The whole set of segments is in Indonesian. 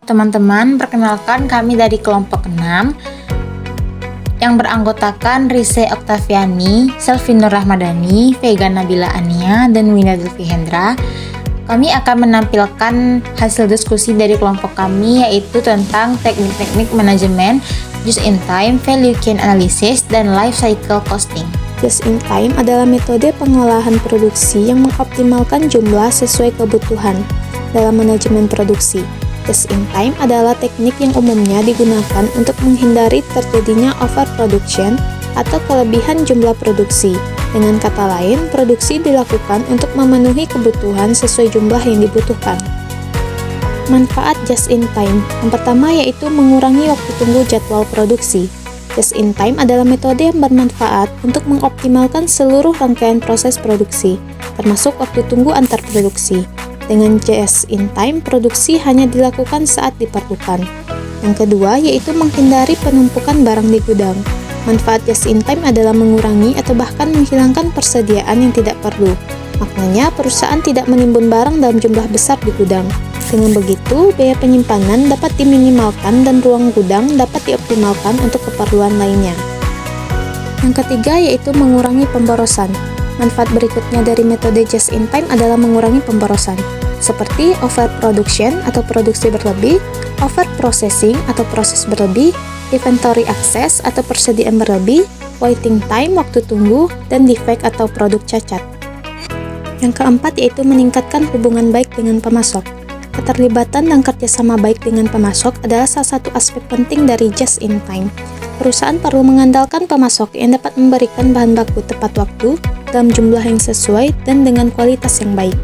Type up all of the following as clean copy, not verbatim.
teman-teman, perkenalkan kami dari kelompok 6 yang beranggotakan Rise Oktaviani, Selvin Nur Rahmadani, Vega Nabila Ania, dan Wina Zulfi Hendra. Kami akan menampilkan hasil diskusi dari kelompok kami, yaitu tentang teknik-teknik manajemen just in time, value chain analysis, dan life cycle costing. Just in time adalah metode pengolahan produksi yang mengoptimalkan jumlah sesuai kebutuhan dalam manajemen produksi. Just in time adalah teknik yang umumnya digunakan untuk menghindari terjadinya overproduction atau kelebihan jumlah produksi. Dengan kata lain, produksi dilakukan untuk memenuhi kebutuhan sesuai jumlah yang dibutuhkan. Manfaat just in time. Yang pertama yaitu mengurangi waktu tunggu jadwal produksi. Just in time adalah metode yang bermanfaat untuk mengoptimalkan seluruh rangkaian proses produksi, termasuk waktu tunggu antar produksi. Dengan just in time, produksi hanya dilakukan saat diperlukan. Yang kedua yaitu menghindari penumpukan barang di gudang. Manfaat just in time adalah mengurangi atau bahkan menghilangkan persediaan yang tidak perlu. Maknanya, perusahaan tidak menimbun barang dalam jumlah besar di gudang. Dengan begitu, biaya penyimpanan dapat diminimalkan dan ruang gudang dapat dioptimalkan untuk keperluan lainnya. Yang ketiga yaitu mengurangi pemborosan. Manfaat berikutnya dari metode just in time adalah mengurangi pemborosan, seperti overproduction atau produksi berlebih, overprocessing atau proses berlebih, inventory access atau persediaan berlebih, waiting time waktu tunggu, dan defect atau produk cacat. Yang keempat yaitu meningkatkan hubungan baik dengan pemasok. Keterlibatan dan kerjasama baik dengan pemasok adalah salah satu aspek penting dari just in time. Perusahaan perlu mengandalkan pemasok yang dapat memberikan bahan baku tepat waktu, dalam jumlah yang sesuai, dan dengan kualitas yang baik.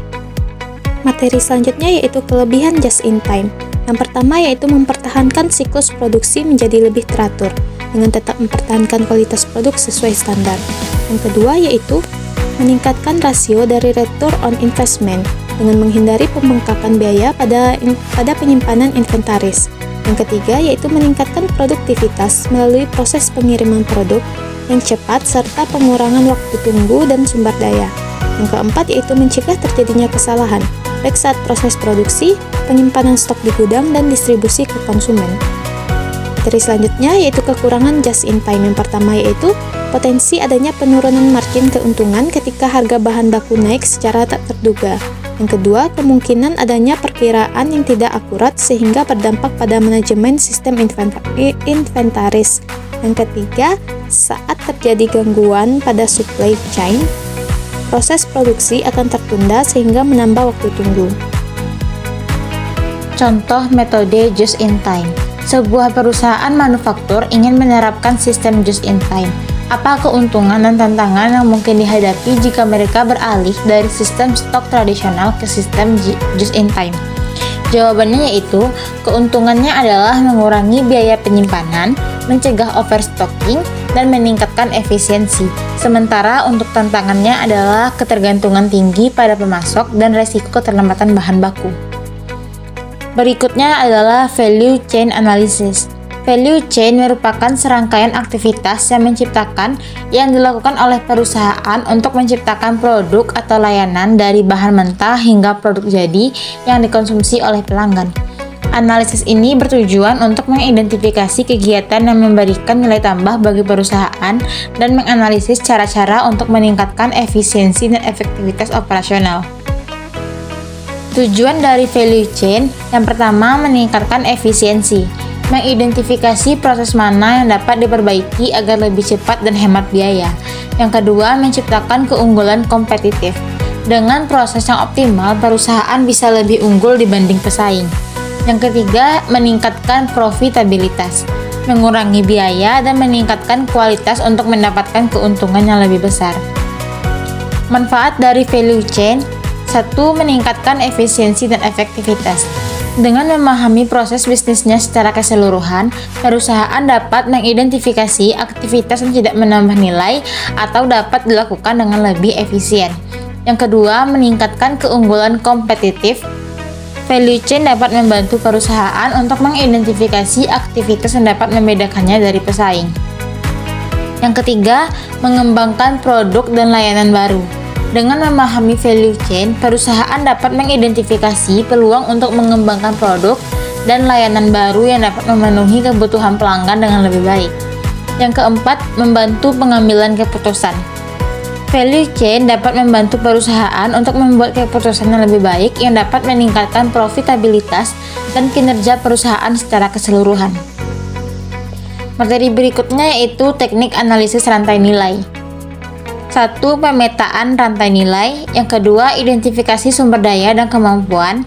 Materi selanjutnya yaitu kelebihan just in time. Yang pertama yaitu mempertahankan siklus produksi menjadi lebih teratur, dengan tetap mempertahankan kualitas produk sesuai standar. Yang kedua yaitu meningkatkan rasio dari return on investment, dengan menghindari pembengkakan biaya pada penyimpanan inventaris. Yang ketiga yaitu meningkatkan produktivitas melalui proses pengiriman produk yang cepat serta pengurangan waktu tunggu dan sumber daya. Yang keempat yaitu mencegah terjadinya kesalahan, baik saat proses produksi, penyimpanan stok di gudang, dan distribusi ke konsumen. Materi selanjutnya yaitu kekurangan just in time. Yang pertama yaitu potensi adanya penurunan margin keuntungan ketika harga bahan baku naik secara tak terduga. Yang kedua, kemungkinan adanya perkiraan yang tidak akurat sehingga berdampak pada manajemen sistem inventaris. Yang ketiga, saat terjadi gangguan pada supply chain, proses produksi akan tertunda sehingga menambah waktu tunggu. Contoh metode just in time. Sebuah perusahaan manufaktur ingin menerapkan sistem just in time. Apa keuntungan dan tantangan yang mungkin dihadapi jika mereka beralih dari sistem stok tradisional ke sistem just in time? Jawabannya yaitu, keuntungannya adalah mengurangi biaya penyimpanan, mencegah overstocking, dan meningkatkan efisiensi. Sementara untuk tantangannya adalah ketergantungan tinggi pada pemasok dan resiko keterlambatan bahan baku. Berikutnya adalah value chain analysis. Value chain merupakan serangkaian aktivitas yang dilakukan oleh perusahaan untuk menciptakan produk atau layanan dari bahan mentah hingga produk jadi yang dikonsumsi oleh pelanggan. Analisis ini bertujuan untuk mengidentifikasi kegiatan yang memberikan nilai tambah bagi perusahaan dan menganalisis cara-cara untuk meningkatkan efisiensi dan efektivitas operasional. Tujuan dari value chain yang pertama meningkatkan efisiensi, mengidentifikasi proses mana yang dapat diperbaiki agar lebih cepat dan hemat biaya. Yang kedua, menciptakan keunggulan kompetitif. Dengan proses yang optimal, perusahaan bisa lebih unggul dibanding pesaing. Yang ketiga, meningkatkan profitabilitas, mengurangi biaya dan meningkatkan kualitas untuk mendapatkan keuntungan yang lebih besar. Manfaat dari value chain: 1. Meningkatkan efisiensi dan efektivitas. Dengan memahami proses bisnisnya secara keseluruhan, perusahaan dapat mengidentifikasi aktivitas yang tidak menambah nilai atau dapat dilakukan dengan lebih efisien. Yang kedua, meningkatkan keunggulan kompetitif. Value chain dapat membantu perusahaan untuk mengidentifikasi aktivitas yang dapat membedakannya dari pesaing. Yang ketiga, mengembangkan produk dan layanan baru. Dengan memahami value chain, perusahaan dapat mengidentifikasi peluang untuk mengembangkan produk dan layanan baru yang dapat memenuhi kebutuhan pelanggan dengan lebih baik. Yang keempat, membantu pengambilan keputusan. Value chain dapat membantu perusahaan untuk membuat keputusan yang lebih baik yang dapat meningkatkan profitabilitas dan kinerja perusahaan secara keseluruhan. Materi berikutnya yaitu teknik analisis rantai nilai. 1. Pemetaan rantai nilai. Yang kedua, identifikasi sumber daya dan kemampuan.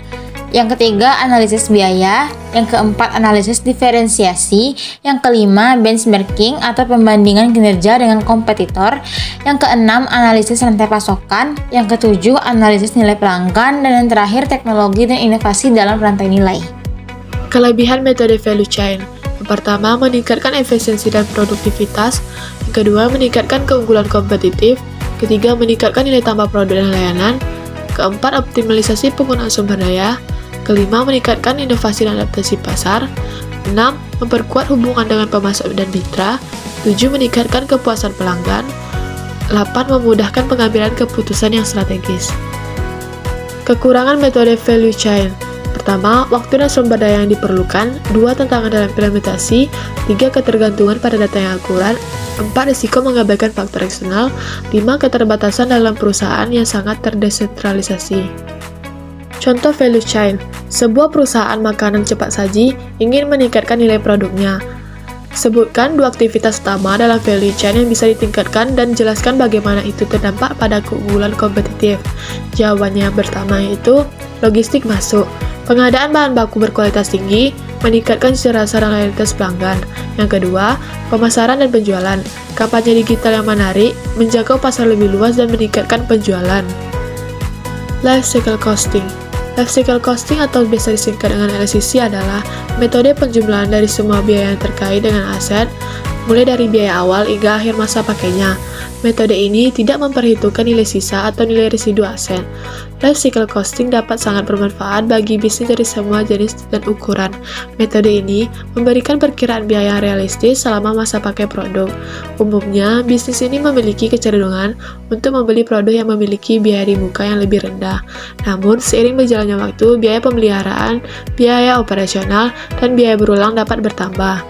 Yang ketiga, analisis biaya. Yang keempat, analisis diferensiasi. Yang kelima, benchmarking atau pembandingan kinerja dengan kompetitor. Yang keenam, analisis rantai pasokan. Yang ketujuh, analisis nilai pelanggan. Dan yang terakhir, teknologi dan inovasi dalam rantai nilai. Kelebihan metode value chain. Yang pertama, meningkatkan efisiensi dan produktivitas. Yang kedua, meningkatkan keunggulan kompetitif. Ketiga, meningkatkan nilai tambah produk dan layanan. Keempat, optimalisasi penggunaan sumber daya. Kelima, meningkatkan inovasi dan adaptasi pasar. 6. Memperkuat hubungan dengan pemasok dan mitra. 7. Meningkatkan kepuasan pelanggan. 8. Memudahkan pengambilan keputusan yang strategis. Kekurangan metode value chain. Pertama, waktu dan sumber daya yang diperlukan. 2. Tantangan dalam implementasi. 3. Ketergantungan pada data yang akurat. 4. Risiko mengabaikan faktor eksternal. 5. Keterbatasan dalam perusahaan yang sangat terdesentralisasi. Contoh value chain. Sebuah perusahaan makanan cepat saji ingin meningkatkan nilai produknya. Sebutkan 2 aktivitas utama dalam value chain yang bisa ditingkatkan dan jelaskan bagaimana itu terdampak pada keunggulan kompetitif. Jawabannya yang pertama yaitu logistik masuk. Pengadaan bahan baku berkualitas tinggi, meningkatkan rasa dan loyalitas pelanggan. Yang kedua, pemasaran dan penjualan. Kampanye digital yang menarik, menjangkau pasar lebih luas dan meningkatkan penjualan. Life cycle costing. Life cycle costing atau biasa disingkat dengan LCC adalah metode penjumlahan dari semua biaya yang terkait dengan aset, mulai dari biaya awal hingga akhir masa pakainya. Metode ini tidak memperhitungkan nilai sisa atau nilai residu aset. Life cycle costing dapat sangat bermanfaat bagi bisnis dari semua jenis dan ukuran. Metode ini memberikan perkiraan biaya yang realistis selama masa pakai produk. Umumnya, bisnis ini memiliki kecenderungan untuk membeli produk yang memiliki biaya di muka yang lebih rendah. Namun, seiring berjalannya waktu, biaya pemeliharaan, biaya operasional, dan biaya berulang dapat bertambah.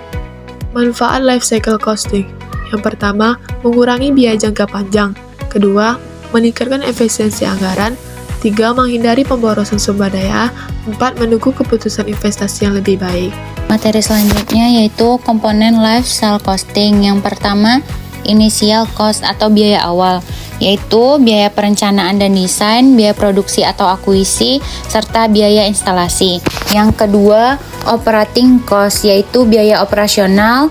Manfaat life cycle costing. Yang pertama, mengurangi biaya jangka panjang. Kedua, meningkatkan efisiensi anggaran. 3. Menghindari pemborosan sumber daya. 4. Menunggu keputusan investasi yang lebih baik. Materi selanjutnya yaitu komponen life cycle costing. Yang pertama, initial cost atau biaya awal, yaitu biaya perencanaan dan desain, biaya produksi atau akuisisi, serta biaya instalasi. Yang kedua, operating cost, yaitu biaya operasional,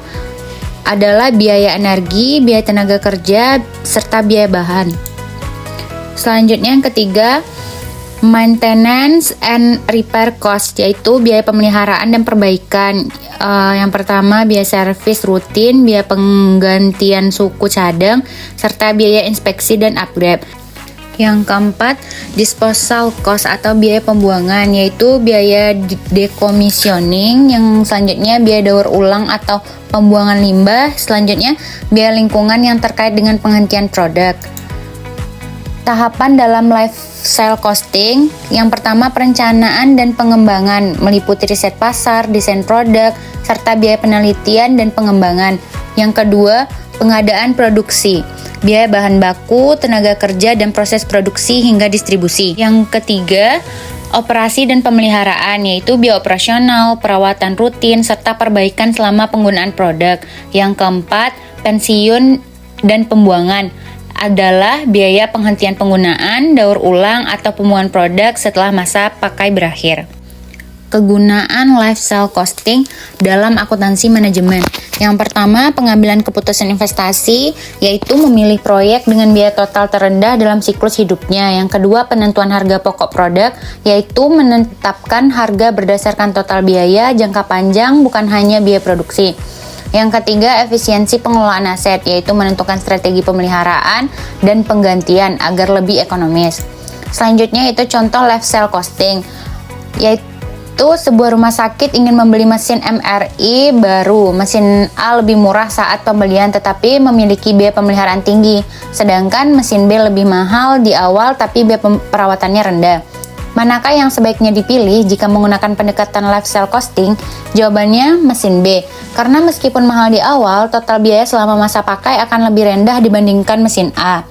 adalah biaya energi, biaya tenaga kerja, serta biaya bahan. Selanjutnya yang ketiga, maintenance and repair cost, yaitu biaya pemeliharaan dan perbaikan. Yang pertama, biaya servis rutin, biaya penggantian suku cadang, serta biaya inspeksi dan upgrade. Yang keempat, disposal cost atau biaya pembuangan, yaitu biaya decommissioning. Yang selanjutnya, biaya daur ulang atau pembuangan limbah. Selanjutnya, biaya lingkungan yang terkait dengan penghentian produk. Tahapan dalam life cycle costing. Yang pertama, perencanaan dan pengembangan, meliputi riset pasar, desain produk, serta biaya penelitian dan pengembangan. Yang kedua, pengadaan produksi, biaya bahan baku, tenaga kerja, dan proses produksi hingga distribusi. Yang ketiga, operasi dan pemeliharaan, yaitu biaya operasional, perawatan rutin, serta perbaikan selama penggunaan produk. Yang keempat, pensiun dan pembuangan, adalah biaya penghentian penggunaan, daur ulang, atau pembuangan produk setelah masa pakai berakhir. Kegunaan life cycle costing dalam akuntansi manajemen. Yang pertama, pengambilan keputusan investasi, yaitu memilih proyek dengan biaya total terendah dalam siklus hidupnya. Yang kedua, penentuan harga pokok produk, yaitu menetapkan harga berdasarkan total biaya jangka panjang, bukan hanya biaya produksi. Yang ketiga, efisiensi pengelolaan aset, yaitu menentukan strategi pemeliharaan dan penggantian agar lebih ekonomis. Selanjutnya itu contoh life cycle costing, yaitu sebuah rumah sakit ingin membeli mesin MRI baru. Mesin A lebih murah saat pembelian tetapi memiliki biaya pemeliharaan tinggi, sedangkan mesin B lebih mahal di awal tapi biaya perawatannya rendah. Manakah yang sebaiknya dipilih jika menggunakan pendekatan life cycle costing? Jawabannya mesin B. Karena meskipun mahal di awal, total biaya selama masa pakai akan lebih rendah dibandingkan mesin A.